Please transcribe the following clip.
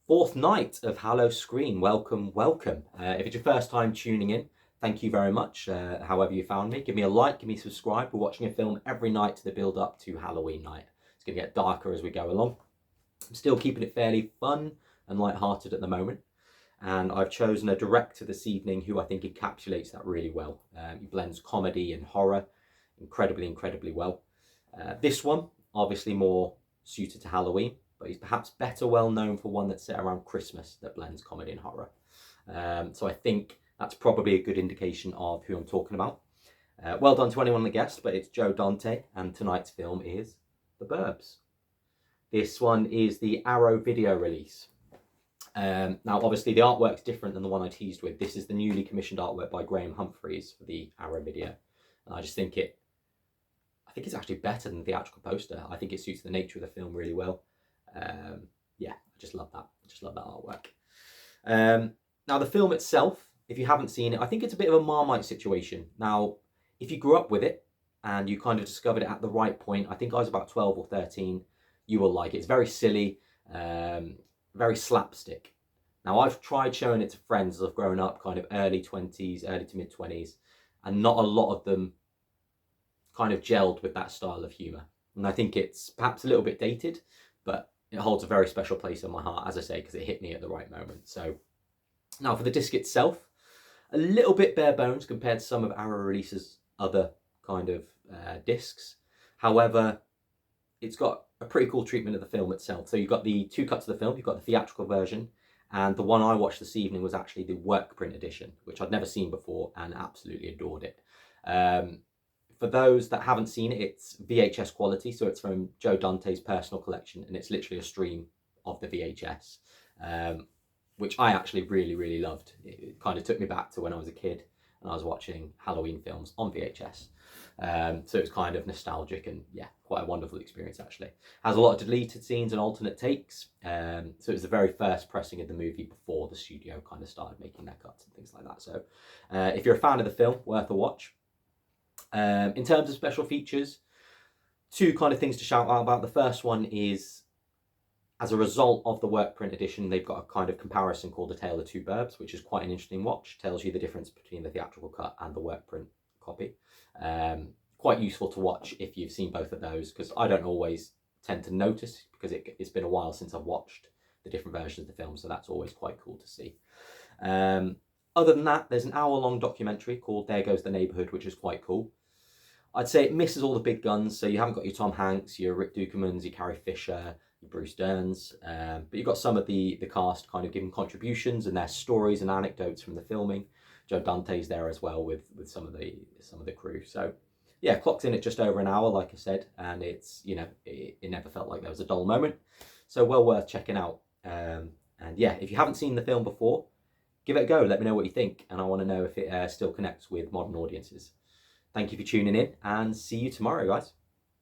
Fourth night of Hallowscreen. Welcome, welcome. If it's your first time tuning in, thank you very much. However you found me, give me a like, give me a subscribe. We're watching a film every night to the build up to Halloween night. It's going to get darker as we go along. I'm still keeping it fairly fun and light-hearted at the moment. And I've chosen a director this evening who I think encapsulates that really well. He blends comedy and horror incredibly well. This one, obviously more suited to Halloween, but he's perhaps better well known for one that's set around Christmas that blends comedy and horror. So I think that's probably a good indication of who I'm talking about. Well done to anyone that guessed, but it's Joe Dante, and tonight's film is The Burbs. This one is the Arrow video release. Now, obviously, the artwork's different than the one I teased with. This is the newly commissioned artwork by Graham Humphreys for the Arrow video. And I just think it's actually better than the theatrical poster. I think it suits the nature of the film really well. Yeah, I just love that. I just love that artwork. Now, the film itself, if you haven't seen it, I think it's a bit of a Marmite situation. Now, if you grew up with it and you kind of discovered it at the right point, I think I was about 12 or 13, you will like it. It's very silly, very slapstick. Now, I've tried showing it to friends as I've grown up, kind of early 20s, early to mid 20s, and not a lot of them kind of gelled with that style of humour. And I think it's perhaps a little bit dated, but it holds a very special place in my heart, as I say, because it hit me at the right moment. So now for the disc itself, a little bit bare bones compared to some of Arrow releases' other kind of discs. However, it's got a pretty cool treatment of the film itself. So you've got the two cuts of the film. You've got the theatrical version, and the one I watched this evening was actually the work print edition, which I'd never seen before and absolutely adored it. For those that haven't seen it, it's VHS quality, so it's from Joe Dante's personal collection, and it's literally a stream of the VHS, which I actually really loved. It kind of took me back to when I was a kid and I was watching Halloween films on VHS. So it was kind of nostalgic and, yeah, quite a wonderful experience, actually. Has a lot of deleted scenes and alternate takes. So it was the very first pressing of the movie before the studio kind of started making their cuts and things like that. So if you're a fan of the film, worth a watch. In terms of special features, two kind of things to shout out about. The first one is, as a result of the work print edition, they've got a kind of comparison called A Tale of Two Burbs, which is quite an interesting watch. Tells you the difference between the theatrical cut and the work print copy. Quite useful to watch if you've seen both of those, because I don't always tend to notice, because it's been a while since I've watched the different versions of the film, so that's always quite cool to see. Other than that, there's an hour-long documentary called There Goes the Neighbourhood, which is quite cool. I'd say it misses all the big guns, so you haven't got your Tom Hanks, your Rick Ducomans, your Carrie Fisher, your Bruce Derns, but you've got some of the cast kind of giving contributions and their stories and anecdotes from the filming. Joe Dante's there as well with some of the crew. So yeah, clocked in at just over an hour, like I said, and it's, you know, it never felt like there was a dull moment. So well worth checking out. And yeah, if you haven't seen the film before, give it a go. Let me know what you think, and I want to know if it still connects with modern audiences. Thank you for tuning in, and see you tomorrow, guys.